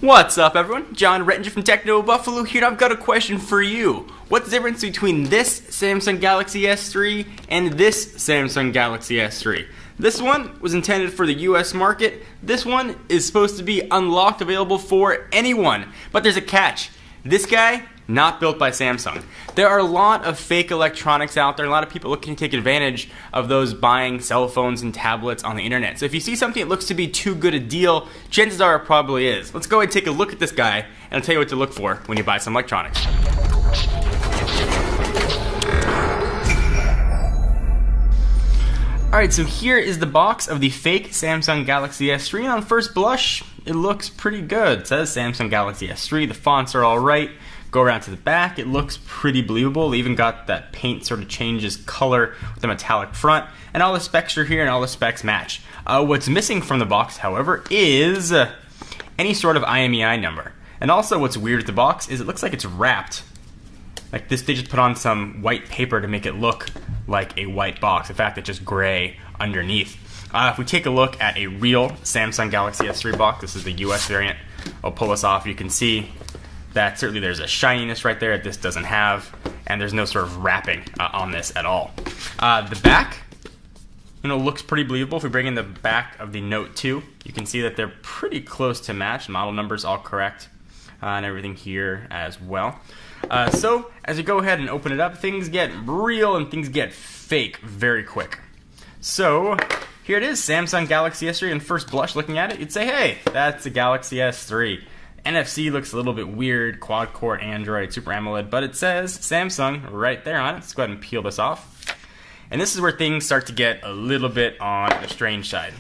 What's up, everyone? John Rettinger from Techno Buffalo here, and I've got a question for you. What's the difference between this Samsung Galaxy S3 and this Samsung Galaxy S3? This one was intended for the US market. This one is supposed to be unlocked, available for anyone. But there's a catch. This guy, not built by Samsung. There are a lot of fake electronics out there, a lot of people looking to take advantage of those buying cell phones and tablets on the internet. So if you see something that looks to be too good a deal, chances are it probably is. Let's go ahead and take a look at this guy, and I'll tell you what to look for when you buy some electronics. Alright, so here is the box of the fake Samsung Galaxy S3, and on first blush, it looks pretty good. It says Samsung Galaxy S3, the fonts are alright. Go around to the back, it looks pretty believable. They even got that paint sort of changes color with the metallic front, and all the specs are here and all the specs match. What's missing from the box, however, is any sort of IMEI number. And also what's weird with the box is it looks like it's wrapped. Like this, they just put on some white paper to make it look like a white box. In fact, it's just gray underneath. If we take a look at a real Samsung Galaxy S3 box, this is the US variant. I'll pull this off. You can see that certainly there's a shininess right there that this doesn't have, and there's no sort of wrapping on this at all. The back, looks pretty believable. If we bring in the back of the Note 2, you can see that they're pretty close to match. Model numbers all correct, and everything here as well. So as you go ahead and open it up, things get real and things get fake very quick. So here it is, Samsung Galaxy S3, and first blush looking at it, you'd say, hey, that's a Galaxy S3. NFC looks a little bit weird, quad-core Android, Super AMOLED, but it says Samsung right there on it. Let's go ahead and peel this off. And this is where things start to get a little bit on the strange side.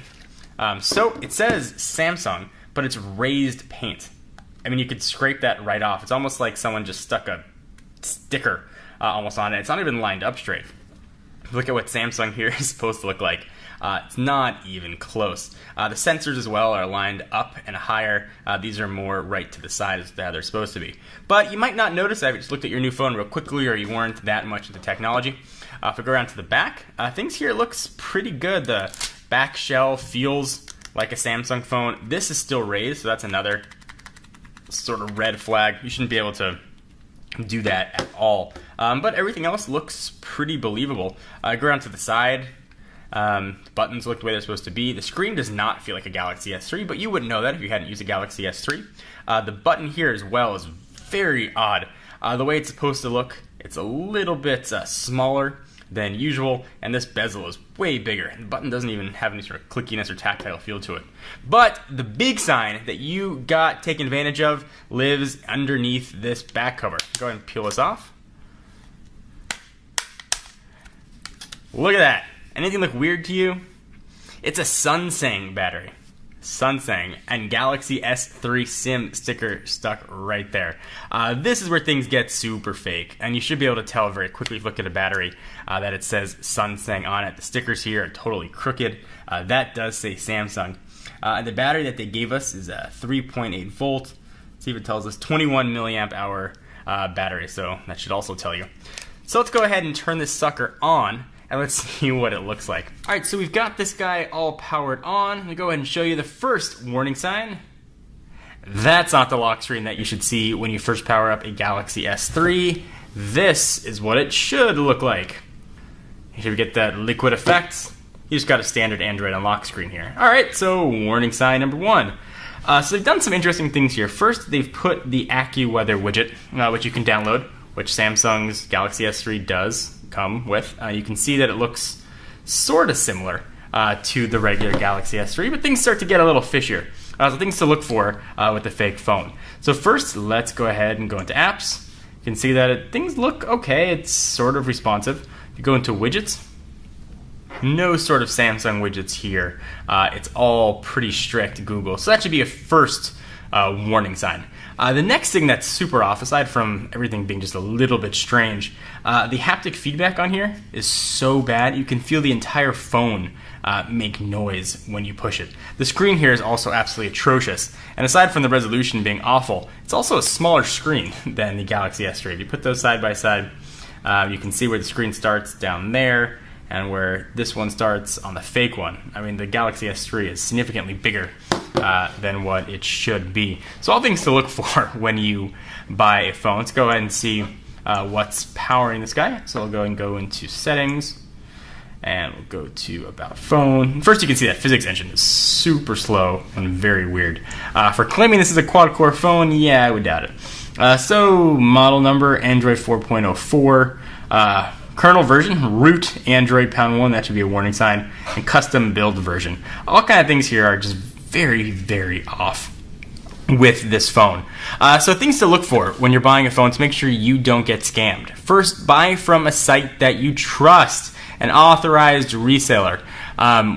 So it says Samsung, but it's raised paint. I mean, you could scrape that right off. It's almost like someone just stuck a sticker almost on it. It's not even lined up straight. Look at what Samsung here is supposed to look like. It's not even close. The sensors as well are lined up and higher. These are more right to the side as how they're supposed to be. But you might not notice that if you just looked at your new phone real quickly or you weren't that much into technology. If we go around to the back, things here looks pretty good. The back shell feels like a Samsung phone. This is still raised, so that's another sort of red flag. You shouldn't be able to do that at all. But everything else looks pretty believable. Go around to the side. Buttons look the way they're supposed to be. The screen does not feel like a Galaxy S3, but you wouldn't know that if you hadn't used a Galaxy S3. The button here as well is very odd. The way it's supposed to look, it's a little bit smaller than usual, and this bezel is way bigger. The button doesn't even have any sort of clickiness or tactile feel to it. But the big sign that you got taken advantage of lives underneath this back cover. Go ahead and peel this off. Look at that. Anything look weird to you? It's a Sunsang battery. Sunsang and Galaxy S3 SIM sticker stuck right there. This is where things get super fake, and you should be able to tell very quickly if you look at a battery that it says Sunsang on it. The stickers here are totally crooked. That does say Samsung. And the battery that they gave us is a 3.8 volt. Let's see if it tells us 21 milliamp hour battery, so that should also tell you. So let's go ahead and turn this sucker on, and let's see what it looks like. Alright, so we've got this guy all powered on. Let me go ahead and show you the first warning sign. That's not the lock screen that you should see when you first power up a Galaxy S3. This is what it should look like. Here we get that liquid effect. You just got a standard Android unlock screen here. Alright, so warning sign number one. So they've done some interesting things here. First, they've put the AccuWeather widget, which you can download, which Samsung's Galaxy S3 does come with. You can see that it looks sort of similar to the regular Galaxy S3, but things start to get a little fishier. So things to look for with the fake phone. So first, let's go ahead and go into apps. You can see that things look okay. It's sort of responsive. If you go into widgets, no sort of Samsung widgets here. It's all pretty strict Google. So that should be a first warning sign. The next thing that's super off, aside from everything being just a little bit strange, the haptic feedback on here is so bad you can feel the entire phone make noise when you push it. The screen here is also absolutely atrocious, and aside from the resolution being awful, it's also a smaller screen than the Galaxy S3. If you put those side by side, you can see where the screen starts down there, and where this one starts on the fake one. I mean, the Galaxy S3 is significantly bigger than what it should be. So all things to look for when you buy a phone. Let's go ahead and see what's powering this guy. So I'll go and go into settings, and we'll go to about phone. First, you can see that physics engine is super slow and very weird. For claiming this is a quad-core phone, yeah, I would doubt it. So model number, Android 4.04. Kernel version, root Android #1, that should be a warning sign, and custom build version. All kind of things here are just very, very off with this phone. So things to look for when you're buying a phone to make sure you don't get scammed. First, buy from a site that you trust, an authorized reseller.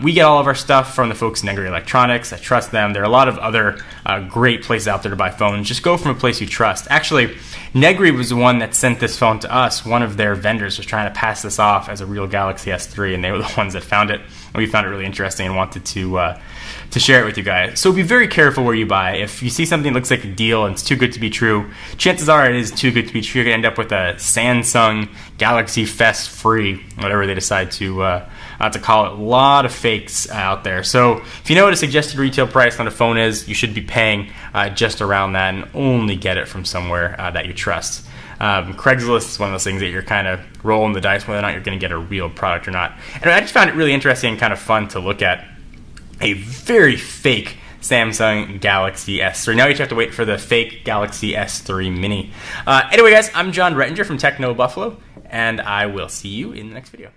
We get all of our stuff from the folks in Negri Electronics. I trust them. There are a lot of other great places out there to buy phones. Just go from a place you trust. Actually, Negri was the one that sent this phone to us. One of their vendors was trying to pass this off as a real Galaxy S3, and they were the ones that found it. And we found it really interesting and wanted to share it with you guys. So be very careful where you buy. If you see something that looks like a deal and it's too good to be true, chances are it is too good to be true. You're going to end up with a Samsung Galaxy Fest free, whatever they decide to call it. A lot of fakes out there. So if you know what a suggested retail price on a phone is, you should be paying just around that, and only get it from somewhere that you trust. Craigslist is one of those things that you're kind of rolling the dice whether or not you're going to get a real product or not. And I just found it really interesting and kind of fun to look at a very fake Samsung Galaxy S3. Now you just have to wait for the fake Galaxy S3 Mini. Anyway, guys, I'm John Rettinger from Techno Buffalo, and I will see you in the next video.